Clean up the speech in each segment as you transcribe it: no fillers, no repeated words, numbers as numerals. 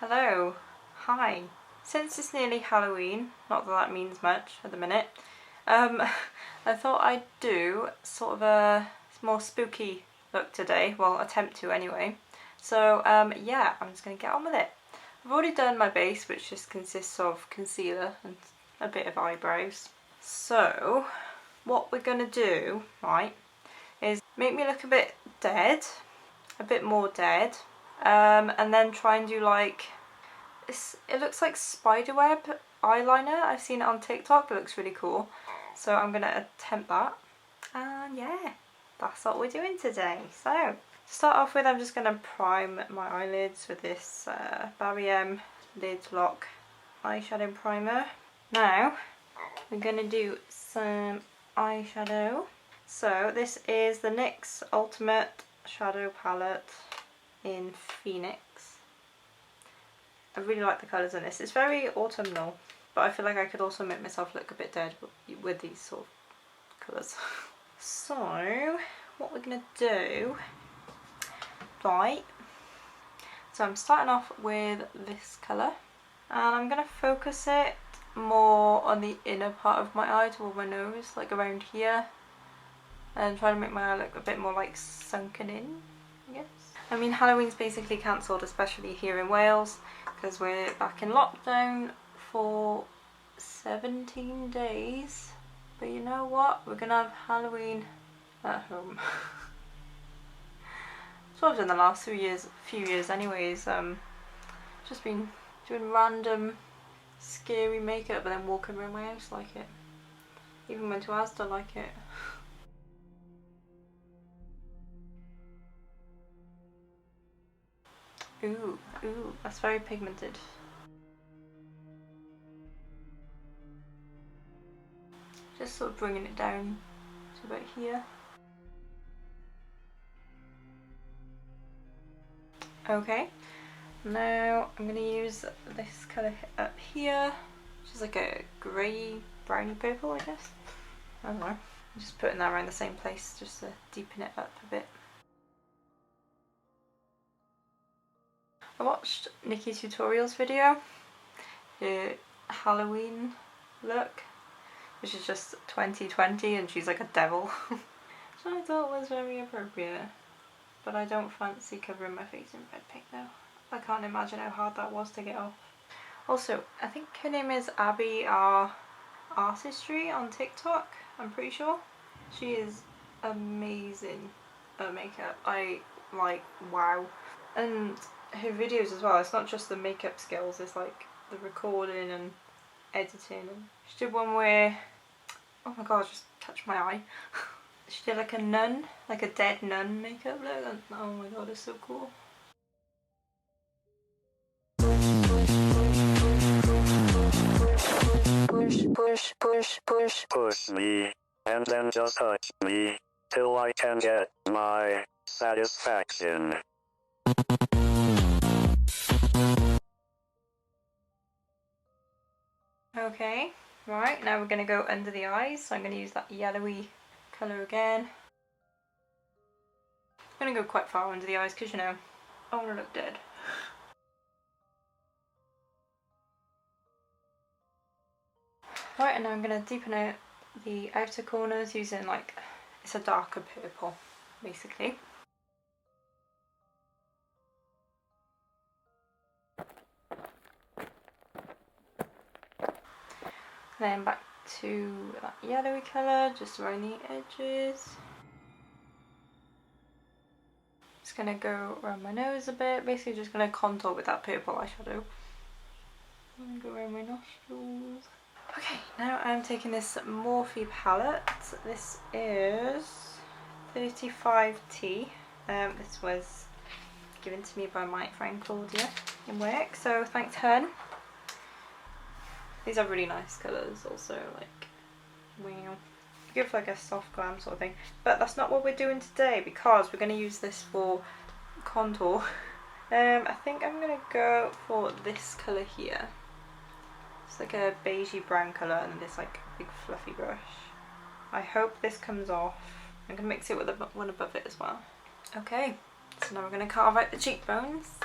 Hello, hi. Since it's nearly Halloween, not that that means much at the minute, I thought I'd do sort of a more spooky look today, well attempt to anyway. So yeah, I'm just going to get on with it. I've already done my base, which just consists of concealer and a bit of eyebrows. So what we're going to do, right, is make me look a bit dead, a bit more dead, and then try and do like, it looks like Spiderweb eyeliner. I've seen it on TikTok, it looks really cool. So I'm going to attempt that. And yeah, that's what we're doing today. So to start off with, I'm just going to prime my eyelids with this Babyroll Lid Lock eyeshadow primer. Now we're going to do some eyeshadow. So this is the NYX Ultimate Shadow Palette in Phoenix. I really like the colours in this. It's very autumnal, but I feel like I could also make myself look a bit dead with these sort of colours. So what we're going to do, right, so I'm starting off with this colour and I'm going to focus it more on the inner part of my eye toward my nose, like around here, and try to make my eye look a bit more like sunken in, I guess. I mean, Halloween's basically cancelled, especially here in Wales, because we're back in lockdown for 17 days. But you know what? We're gonna have Halloween at home. That's what I've done the last few years anyways. Just been doing random scary makeup and then walking around my house like it. Even went to Asda like it. Ooh, that's very pigmented. Just sort of bringing it down to about here. Okay, now I'm going to use this colour up here, which is like a grey, browny purple, I guess. I don't know. I'm just putting that around the same place just to deepen it up a bit. I watched Nikki's tutorials video, the Halloween look, which is just 2020 and she's like a devil. Which I thought was very appropriate. But I don't fancy covering my face in red paint though. I can't imagine how hard that was to get off. Also, I think her name is Abby Artistry on TikTok, I'm pretty sure. She is amazing at makeup. I like, wow. And her videos as well, it's not just the makeup skills, it's like the recording and editing. And she did one where, oh my god, I just touched my eye. She did like a nun, like a dead nun makeup look, and oh my god, it's so cool. Push me, and then just touch me, till I can get my satisfaction. Okay, right, now we're going to go under the eyes, so I'm going to use that yellowy colour again. I'm going to go quite far under the eyes because, you know, I want to look dead. Right, and now I'm going to deepen out the outer corners using like, it's a darker purple basically. Then back to that yellowy colour, just around the edges. Just going to go around my nose a bit, basically just going to contour with that purple eyeshadow. And go around my nostrils. Okay, now I'm taking this Morphe palette. This is 35T. This was given to me by my friend Claudia in work, so thanks hun. These are really nice colours also, like, wow. Give like a soft glam sort of thing. But that's not what we're doing today because we're going to use this for contour. I think I'm going to go for this colour here. It's like a beigey brown colour and this like big fluffy brush. I hope this comes off. I'm going to mix it with the one above it as well. Okay, so now we're going to carve out the cheekbones.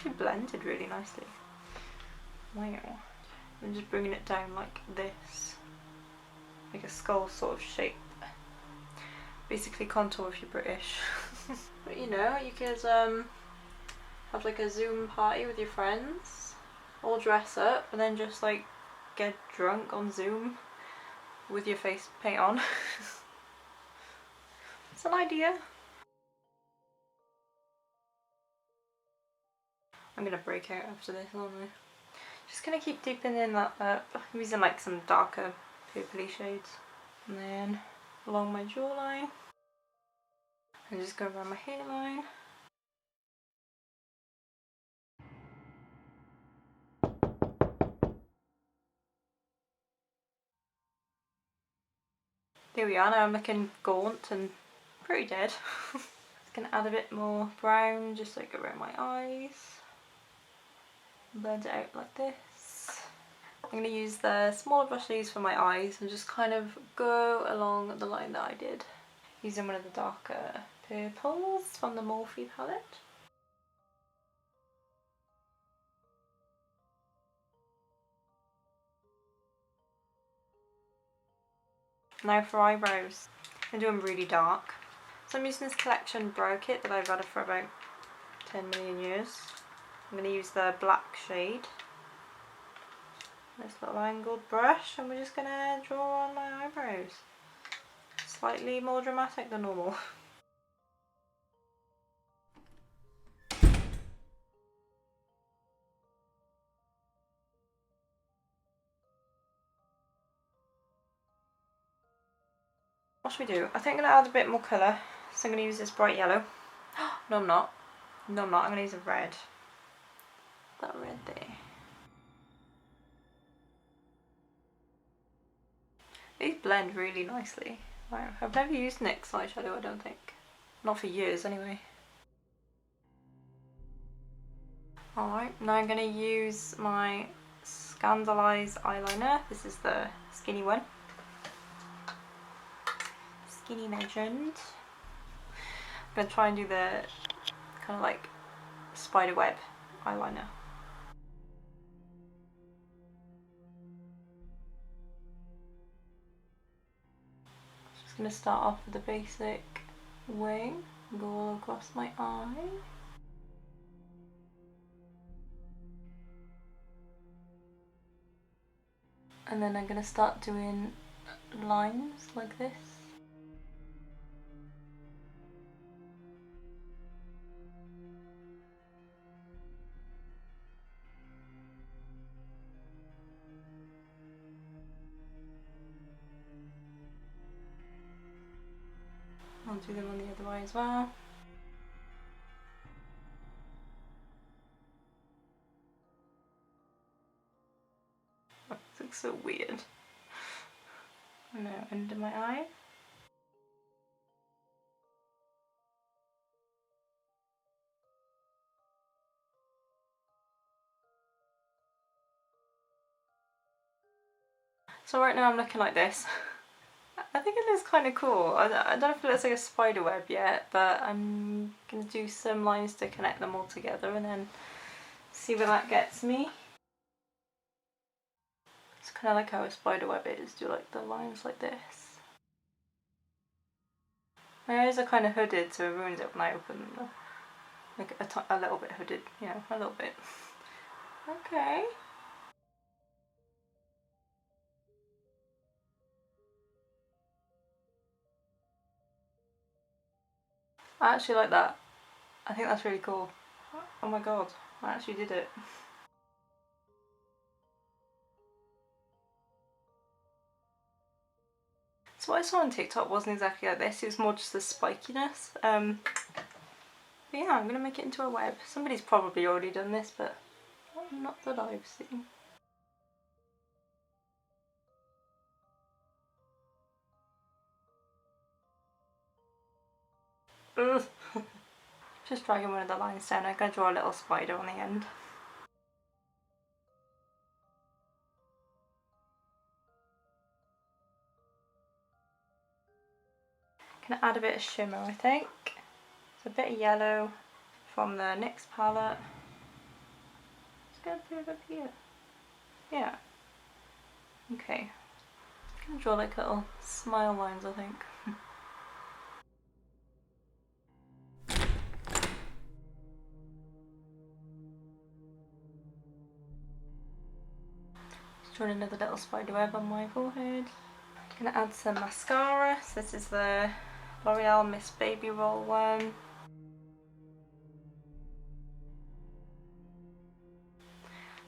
actually blended really nicely. Wow. I'm just bringing it down like this, like a skull sort of shape. Basically contour if you're British. But you know, you could have like a Zoom party with your friends, all dress up, and then just like get drunk on Zoom with your face paint on. It's an idea. I'm gonna break out after this, aren't I? Just gonna keep deepening that up. I'm using like some darker purpley shades. And then along my jawline. I'm just going around my hairline. There we are, now I'm looking gaunt and pretty dead. Just gonna add a bit more brown just like around my eyes. Blend it out like this. I'm going to use the smaller brush I use for my eyes and just kind of go along the line that I did. Using one of the darker purples from the Morphe palette. Now for eyebrows, I'm doing really dark. So I'm using this collection Brow kit that I've had for about 10 million years. I'm going to use the black shade. This little angled brush, and we're just going to draw on my eyebrows. Slightly more dramatic than normal. What should we do? I think I'm going to add a bit more colour. So I'm going to use this bright yellow. No, I'm not. No, I'm not. I'm going to use a red. That red there. These blend really nicely. Wow. I've never used NYX eyeshadow, I don't think. Not for years, anyway. Alright, now I'm going to use my Scandaleyes eyeliner. This is the skinny one. Skinny legend. I'm going to try and do the kind of like Spiderweb eyeliner. Just going to start off with the basic wing, go all across my eye. And then I'm going to start doing lines like this. I'll do them on the other eye as well. That looks so weird. Now under my eye. So right now I'm looking like this. I think it looks kind of cool. I don't know if it looks like a spider web yet, but I'm going to do some lines to connect them all together and then see where that gets me. It's kind of like how a spider web is, do like the lines like this. My eyes are kind of hooded, so it ruins it when I open them. Like a little bit hooded, you know, a little bit. Okay. I actually like that. I think that's really cool. Oh my god, I actually did it. So what I saw on TikTok wasn't exactly like this, it was more just the spikiness. But yeah, I'm going to make it into a web. Somebody's probably already done this, but not that I've seen. Ugh. Just dragging one of the lines down. I'm going to draw a little spider on the end. Gonna add a bit of shimmer, I think. It's a bit of yellow from the NYX palette. gonna do it up here. Yeah. Okay. I'm gonna draw like little smile lines, I think. Just drawing another little spider web on my forehead. I'm gonna add some mascara. So this is the L'Oreal Miss Babyroll one.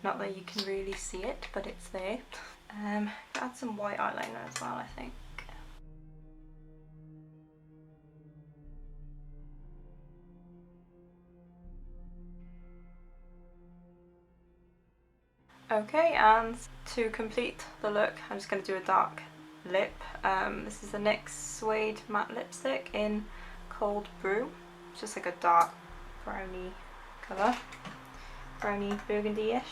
Not that you can really see it, but it's there. Add some white eyeliner as well, I think. Okay, and to complete the look, I'm just going to do a dark lip. This is the NYX Suede matte lipstick in Cold Brew. It's just like a dark brownie colour. Brownie burgundy-ish.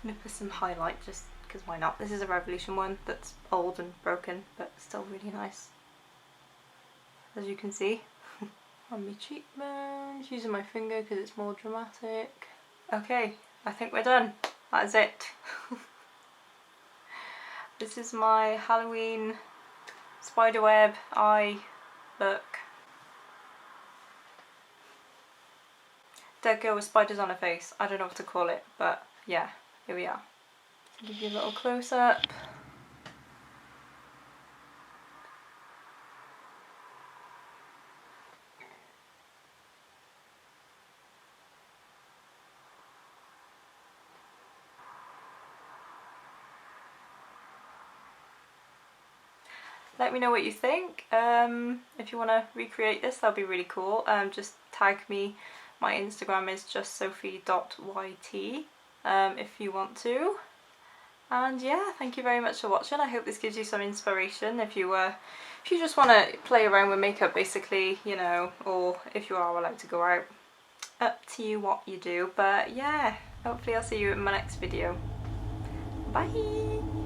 I'm going to put some highlight just because why not. This is a Revolution one that's old and broken but still really nice, as you can see. On my cheekbones, using my finger because it's more dramatic. Okay, I think we're done. That is it. This is my Halloween spiderweb eye look. Dead girl with spiders on her face. I don't know what to call it, but yeah, here we are. Give you a little close up. Let me know what you think. If you want to recreate this, that'll be really cool. Just tag me. My Instagram is justsophie.yt if you want to. And yeah, thank you very much for watching. I hope this gives you some inspiration if you just want to play around with makeup basically, you know, or if you are allowed to go out. Up to you what you do. But yeah, hopefully I'll see you in my next video. Bye!